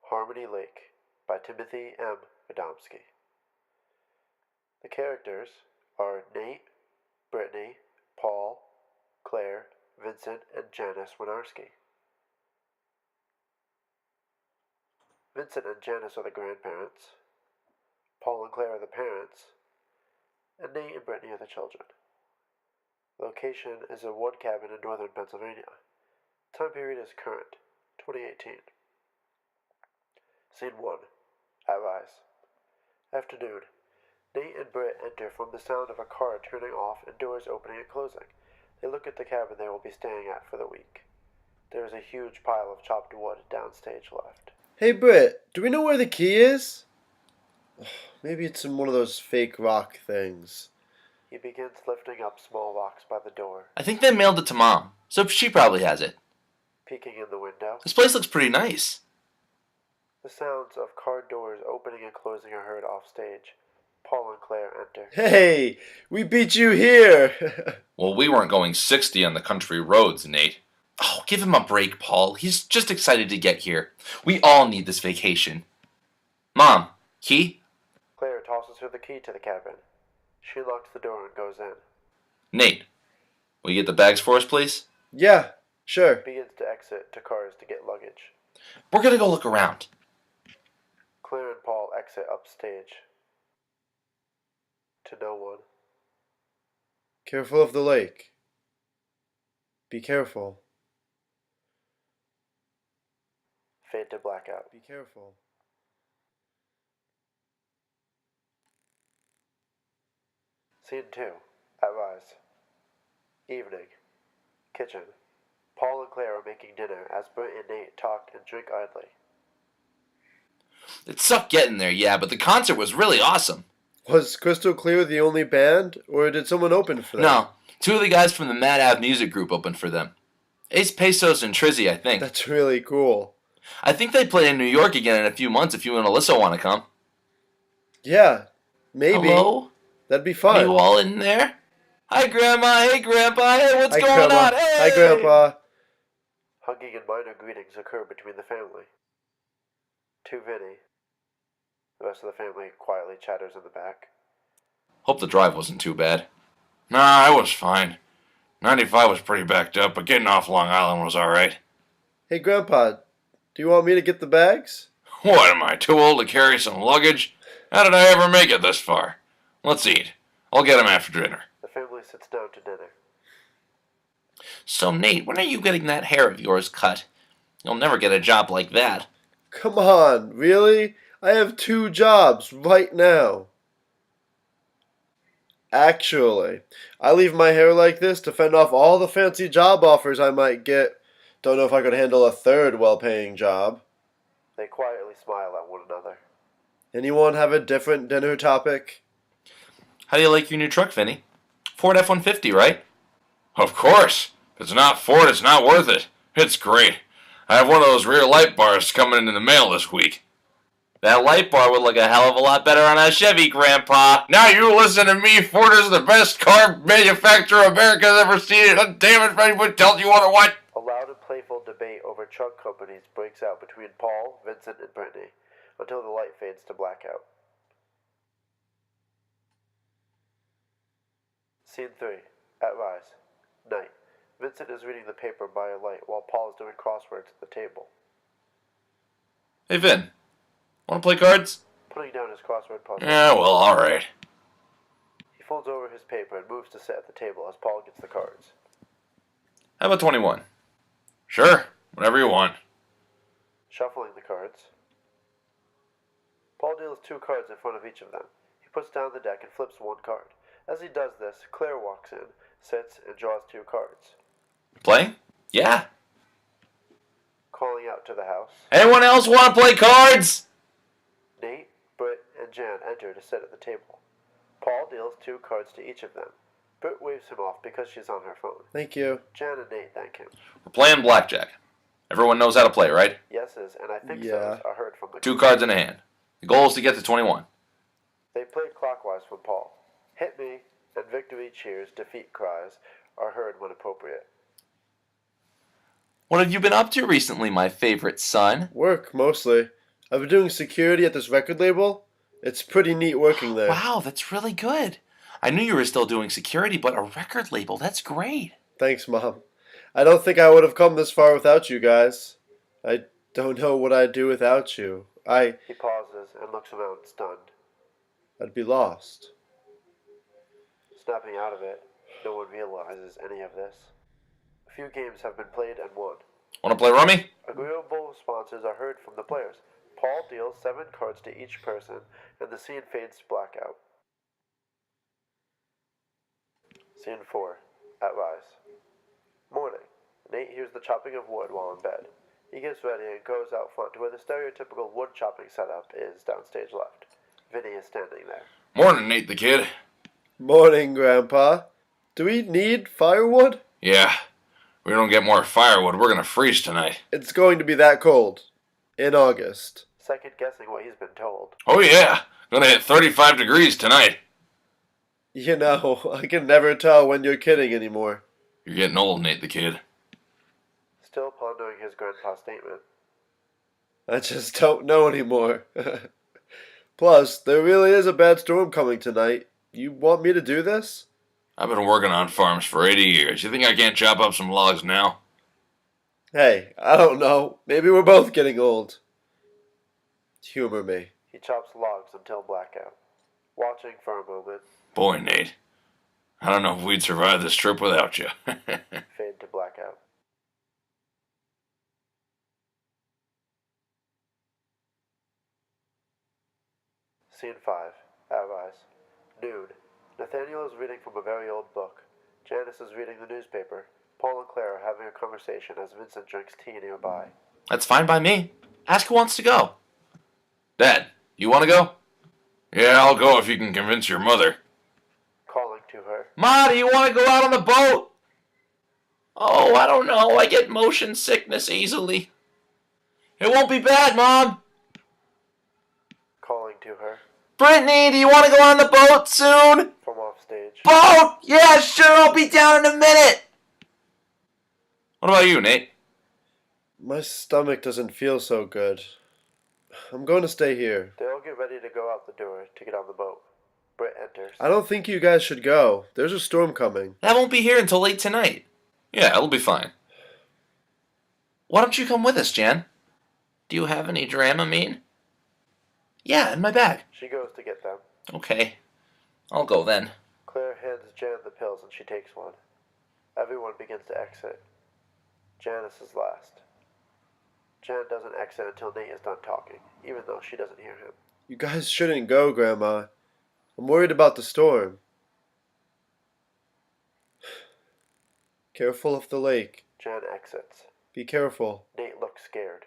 Harmony Lake by Timothy M. Gadomski. The characters are Nate, Brittany, Paul, Claire, Vincent, and Janice Winarski. Vincent and Janice are the grandparents, Paul and Claire are the parents, and Nate and Brittany are the children. The location is a wood cabin in northern Pennsylvania. Time period is current, 2018. Scene 1. At Rise. Afternoon. Nate and Britt enter from the sound of a car turning off and doors opening and closing. They look at the cabin they will be staying at for the week. There is a huge pile of chopped wood downstage left. Hey Britt, do we know where the key is? Maybe it's in one of those fake rock things. He begins lifting up small rocks by the door, I think they mailed it to Mom, so she probably has it. peeking in the window. This place looks pretty nice. The sounds of car doors opening and closing are heard off stage. Paul and Claire enter. Hey, we beat you here! Well, we weren't going 60 on the country roads, Nate. Oh, give him a break, Paul. He's just excited to get here. We all need this vacation. Mom, key? Claire tosses her the key to the cabin. She locks the door and goes in. Nate, will you get the bags for us, please? Yeah, sure. Begins to exit to cars to get luggage. We're gonna go look around. Claire and Paul exit upstage. To no one. Careful of the lake. Be careful. Fade to blackout. Be careful. Scene 2. At Rise. Evening. Kitchen. Paul and Claire are making dinner as Britt and Nate talk and drink idly. It sucked getting there, yeah, but the concert was really awesome. Was Crystal Clear the only band, or did someone open for them? No, two of the guys from the Mad Ave music group opened for them. Ace Pesos and Trizzy, I think. That's really cool. I think they play in New York again in a few months if you and Alyssa want to come. Yeah, maybe. Hello? That'd be Are fun. you all in there? Hi, Grandma. Hey, Grandpa. Hey, what's Hi, going Grandma. on? Hey! Hi, Grandpa. Hugging and minor greetings occur between the family. To Vinny. The rest of the family quietly chatters in the back. Hope the drive wasn't too bad. Nah, it was fine. 95 was pretty backed up, but getting off Long Island was alright. Hey, Grandpa, do you want me to get the bags? What, am I too old to carry some luggage? How did I ever make it this far? Let's eat. I'll get 'em after dinner. The family sits down to dinner. So, Nate, when are you getting that hair of yours cut? You'll never get a job like that. Come on, really? I have 2 jobs right now. Actually, I leave my hair like this to fend off all the fancy job offers I might get. Don't know if I could handle a 3rd well-paying job. They quietly smile at one another. Anyone have a different dinner topic? How do you like your new truck, Vinny? Ford F-150, right? Of course. If it's not Ford, it's not worth it. It's great. I have one of those rear light bars coming in the mail this week. That light bar would look a hell of a lot better on a Chevy, Grandpa. Now you listen to me. Ford is the best car manufacturer America's ever seen. And damn it, if anyone tells you what. A loud and playful debate over truck companies breaks out between Paul, Vincent, and Brittany until the light fades to blackout. Scene 3. At Rise. Night. Vincent is reading the paper by a light while Paul is doing crosswords at the table. Hey, Vin. Want to play cards? Putting down his crossword puzzle. Yeah, well, alright. He folds over his paper and moves to sit at the table as Paul gets the cards. How about 21? Sure, whatever you want. Shuffling the cards. Paul deals 2 cards in front of each of them. He puts down the deck and flips 1 card. As he does this, Claire walks in, sits, and draws 2 cards. Play? Yeah. Calling out to the house, Anyone else want to play cards? Nate, Britt, and Jan enter to sit at the table. Paul deals 2 cards to each of them. Britt waves him off because she's on her phone. Thank you. Jan and Nate thank him. We're playing blackjack. Everyone knows how to play, right? Yeses, and I think Yeah. so's are heard from the 2 cards in a hand. The goal is to get to 21. They played clockwise from Paul. Hit me, and victory cheers, defeat cries are heard when appropriate. What have you been up to recently, my favorite son? Work, mostly. I've been doing security at this record label. It's pretty neat working there. Wow, that's really good. I knew you were still doing security, but a record label, that's great. Thanks, Mom. I don't think I would have come this far without you guys. I don't know what I'd do without you. He pauses and looks around, stunned. I'd be lost. Snapping out of it, no one realizes any of this. A few games have been played and won. Want to play rummy? Agreeable responses are heard from the players. Paul deals 7 cards to each person, and the scene fades to blackout. Scene 4. At Rise. Morning. Nate hears the chopping of wood while in bed. He gets ready and goes out front to where the stereotypical wood chopping setup is downstage left. Vinny is standing there. Morning, Nate the kid. Morning, Grandpa. Do we need firewood? Yeah, we don't get more firewood, we're gonna freeze tonight. It's going to be that cold. In August. Second guessing what he's been told. Oh yeah, gonna hit 35 degrees tonight. You know, I can never tell when you're kidding anymore. You're getting old, Nate the kid. Still pondering his grandpa's statement. I just don't know anymore. Plus, there really is a bad storm coming tonight. You want me to do this? I've been working on farms for 80 years. You think I can't chop up some logs now? Hey, I don't know. Maybe we're both getting old. Humor me. He chops logs until blackout. Watching for a moment, Boy, Nate, I don't know if we'd survive this trip without you. fade to blackout. Scene 5. At Rise. Noon. Nathaniel is reading from a very old book. Janice is reading the newspaper. Paul and Claire are having a conversation as Vincent drinks tea nearby. That's fine by me. Ask who wants to go. Dad, you want to go? Yeah, I'll go if you can convince your mother. Calling to her. Ma, do you want to go out on the boat? Oh, I don't know. I get motion sickness easily. It won't be bad, Mom. Calling to her. Brittany, do you want to go on the boat soon? From off stage. Boat? Yeah, sure. I'll be down in a minute. What about you, Nate? My stomach doesn't feel so good. I'm going to stay here. They all get ready to go out the door to get on the boat. Britt enters. I don't think you guys should go. There's a storm coming. That won't be here until late tonight. Yeah, it'll be fine. Why don't you come with us, Jan? Do you have any Dramamine? Yeah, in my bag. She goes to get them. Okay. I'll go then. Claire hands Jan the pills and she takes one. Everyone begins to exit. Janice is last. Jan doesn't exit until Nate is done talking, even though she doesn't hear him. You guys shouldn't go, Grandma. I'm worried about the storm. Careful of the lake. Jan exits. Be careful. Nate looks scared.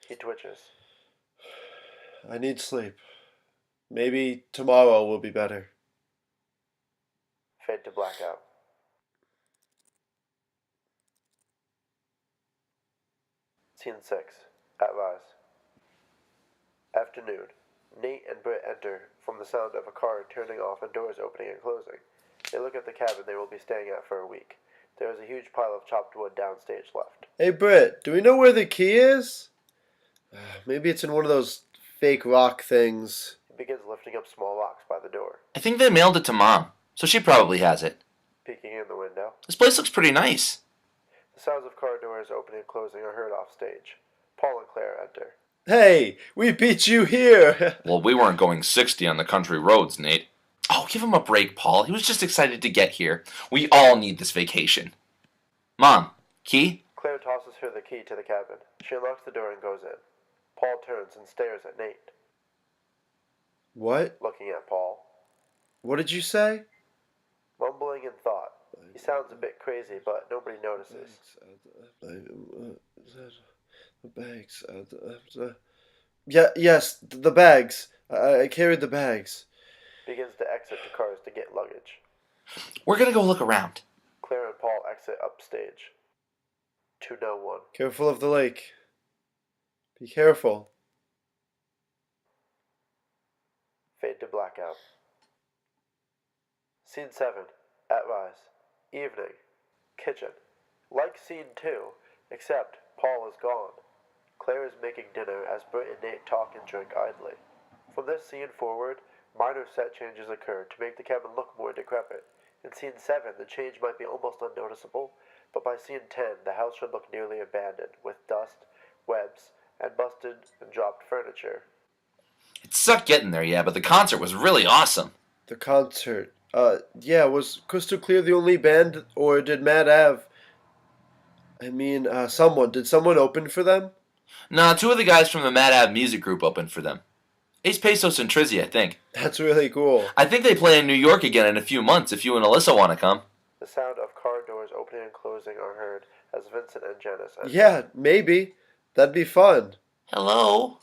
He twitches. I need sleep. Maybe tomorrow will be better. Fade to blackout. Scene 6. At Rise. Afternoon. Nate and Britt enter from the sound of a car turning off and doors opening and closing. They look at the cabin they will be staying at for a week. There is a huge pile of chopped wood downstage left. Hey, Britt, do we know where the key is? Maybe it's in one of those fake rock things. He begins lifting up small rocks by the door. I think they mailed it to Mom, so she probably has it. Peeking in the window. This place looks pretty nice. The sounds of car doors opening and closing are heard off stage. Paul and Claire enter. Hey, we beat you here. Well, we weren't going 60 on the country roads, Nate. Oh, give him a break, Paul. He was just excited to get here. We all need this vacation. Mom, key? Claire tosses her the key to the cabin. She unlocks the door and goes in. Paul turns and stares at Nate, What? looking at Paul. What did you say? Mumbling in thought. He sounds a bit crazy, but nobody notices. The bags. Yes, the bags. I carried the bags. Begins to exit to cars to get luggage. We're gonna go look around. Claire and Paul exit upstage. To no one. Careful of the lake. Be careful. Fade to blackout. Scene 7. At Rise. Evening. Kitchen. Like scene 2, except Paul is gone. Claire is making dinner as Britt and Nate talk and drink idly. From this scene forward, minor set changes occur to make the cabin look more decrepit. In scene 7, the change might be almost unnoticeable, but by scene 10, the house should look nearly abandoned, with dust, webs, and busted and dropped furniture. It sucked getting there, yeah, but the concert was really awesome. The concert. Yeah, was Crystal Clear the only band, or did Mad Ave... Did someone open for them? Nah, two of the guys from the Mad Ave music group opened for them. Ace Pesos and Trizzy, I think. That's really cool. I think they play in New York again in a few months if you and Alyssa want to come. The sound of car doors opening and closing are heard as Vincent and Janice enter. Yeah, maybe. That'd be fun. Hello?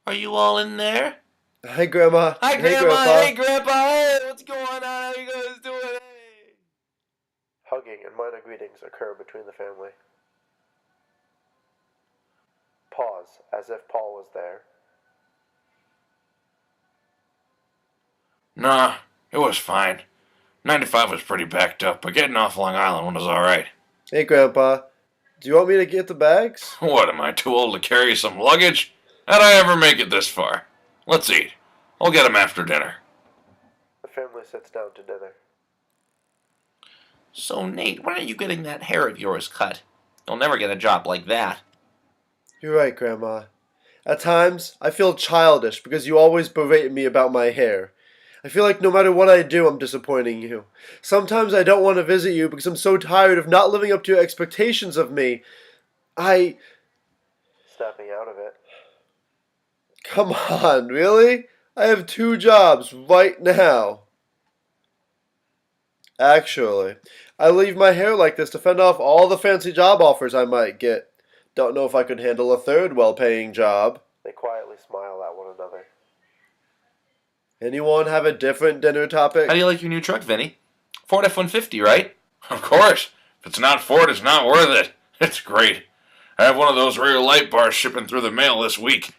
Are you all in there? Hi, Grandma. Hi, Hey, Grandma. Grandpa. Hey, Grandpa. Hey, what's going on? How you guys doing? Hey. Hugging and minor greetings occur between the family. Pause, as if Paul was there. Nah, it was fine. 95 was pretty backed up, but getting off Long Island was alright. Hey, Grandpa. Do you want me to get the bags? What, am I too old to carry some luggage? How'd I ever make it this far? Let's eat. I'll get 'em after dinner. The family sits down to dinner. So, Nate, when are you getting that hair of yours cut? You'll never get a job like that. You're right, Grandma. At times, I feel childish because you always berate me about my hair. I feel like no matter what I do, I'm disappointing you. Sometimes I don't want to visit you because I'm so tired of not living up to your expectations of me. Snapping out of it. Come on, really? I have 2 jobs right now. Actually, I leave my hair like this to fend off all the fancy job offers I might get. Don't know if I could handle a 3rd well-paying job. They quietly smile at one another. Anyone have a different dinner topic? How do you like your new truck, Vinny? Ford F-150, right? Of course. If it's not Ford, it's not worth it. It's great. I have one of those rear light bars shipping through the mail this week.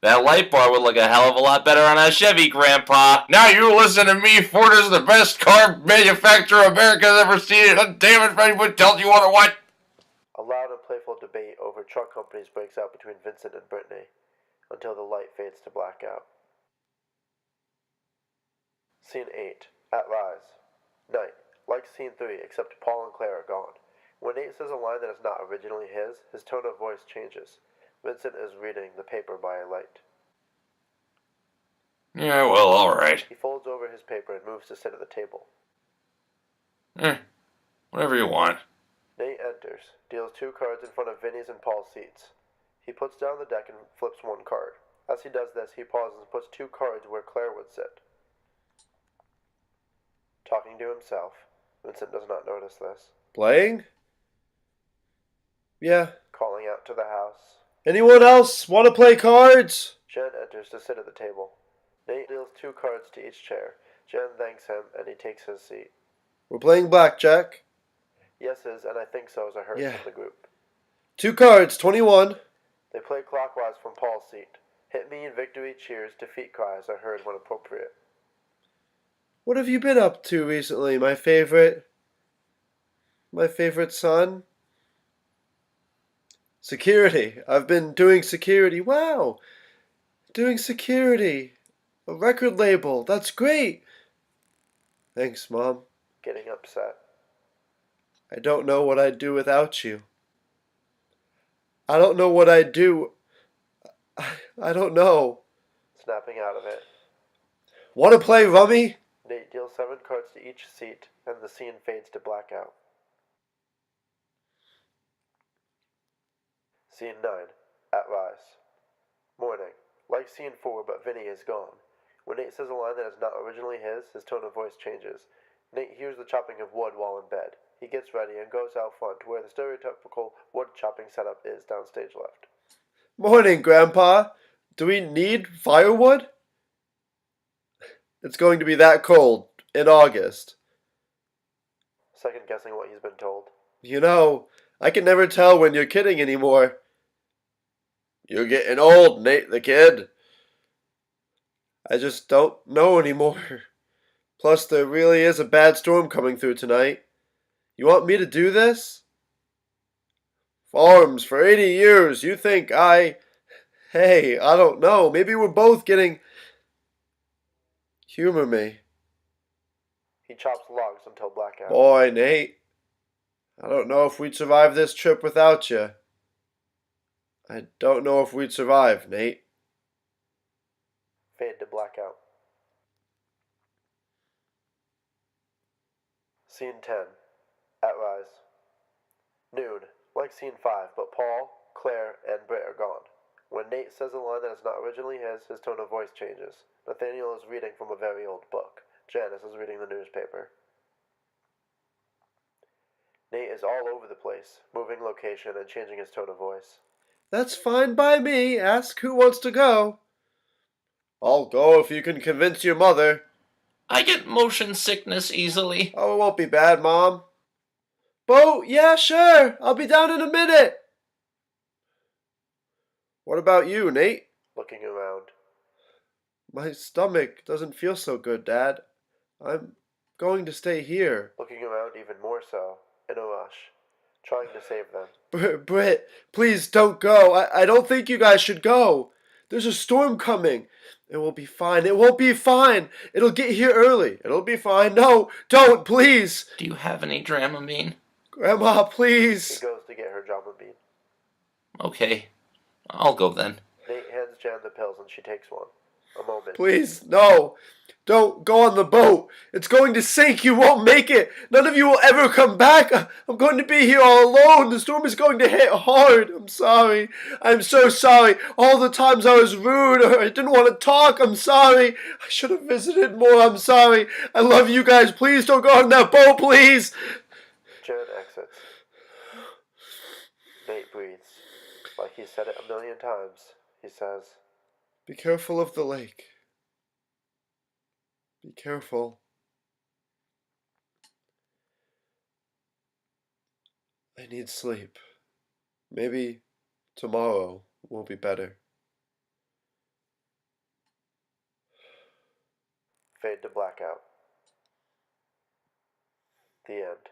That light bar would look a hell of a lot better on a Chevy, Grandpa. Now you listen to me. Ford is the best car manufacturer America's ever seen. Damn it, if anyone tells you otherwise. A loud and playful debate over truck companies breaks out between Vincent and Brittany, until the light fades to blackout. Scene 8. At Rise. Night. Like Scene 3, except Paul and Claire are gone. When Nate says a line that is not originally his tone of voice changes. Vincent is reading the paper by a light. Yeah, well, alright. He folds over his paper and moves to sit at the table. Whatever you want. Nate enters, deals 2 cards in front of Vinny's and Paul's seats. He puts down the deck and flips 1 card. As he does this, he pauses and puts 2 cards where Claire would sit. Talking to himself, Vincent does not notice this. Playing? Yeah. Calling out to the house. Anyone else want to play cards? Jen enters to sit at the table. Nate deals 2 cards to each chair. Jen thanks him and he takes his seat. We're playing blackjack. Yeses and I think so's are heard Yeah. from the group. 2 cards, 21. They play clockwise from Paul's seat. Hit me and victory cheers, defeat cries are heard when appropriate. What have you been up to recently, my favorite? My favorite son? Security. I've been doing security. Wow. Doing security. A record label. That's great. Thanks, Mom. Getting upset. I don't know what I'd do without you. I don't know what I'd do. I don't know. Snapping out of it. Want to play rummy? Nate deals 7 cards to each seat, and the scene fades to blackout. Scene 9. At Rise. Morning. Like Scene 4, but Vinny is gone. When Nate says a line that is not originally his tone of voice changes. Nate hears the chopping of wood while in bed. He gets ready and goes out front to where the stereotypical wood chopping setup is downstage left. Morning, Grandpa. Do we need firewood? It's going to be that cold in August. Second guessing what he's been told. You know, I can never tell when you're kidding anymore. You're getting old, Nate the kid. I just don't know anymore. Plus, there really is a bad storm coming through tonight. You want me to do this? Farms for 80 years. You think I... Hey, I don't know. Maybe we're both getting... Humor me. He chops logs until blackout. Boy, Nate. I don't know if we'd survive this trip without you. I don't know if we'd survive, Nate. Fade to blackout. Scene 10. At Rise. Noon. Like scene 5, but Paul, Claire, and Britt are gone. When Nate says a line that is not originally his tone of voice changes. Nathaniel is reading from a very old book. Janice is reading the newspaper. Nate is all over the place, moving location and changing his tone of voice. That's fine by me. Ask who wants to go. I'll go if you can convince your mother. I get motion sickness easily. Oh, it won't be bad, Mom. Bo, yeah, sure. I'll be down in a minute. What about you, Nate? Looking around. My stomach doesn't feel so good, Dad. I'm going to stay here. Looking around even more so, in a rush. Trying to save them. Britt, please don't go. I don't think you guys should go. There's a storm coming. It will be fine. It won't be fine. It'll get here early. It'll be fine. No, don't, please. Do you have any Dramamine? Grandma, He please. goes to get her Dramamine. Okay, I'll go then. Nate hands Jan the pills and she takes one. A moment. Please, no. Don't go on the boat. It's going to sink. You won't make it. None of you will ever come back. I'm going to be here all alone. The storm is going to hit hard. I'm sorry. I'm so sorry. All the times I was rude or I didn't want to talk. I'm sorry. I should have visited more. I'm sorry. I love you guys. Please don't go on that boat, please. Jan exits. Nate breathes. Like he's said it a million times. He says, Be careful of the lake. Be careful. I need sleep. Maybe tomorrow will be better. fade to blackout. The end.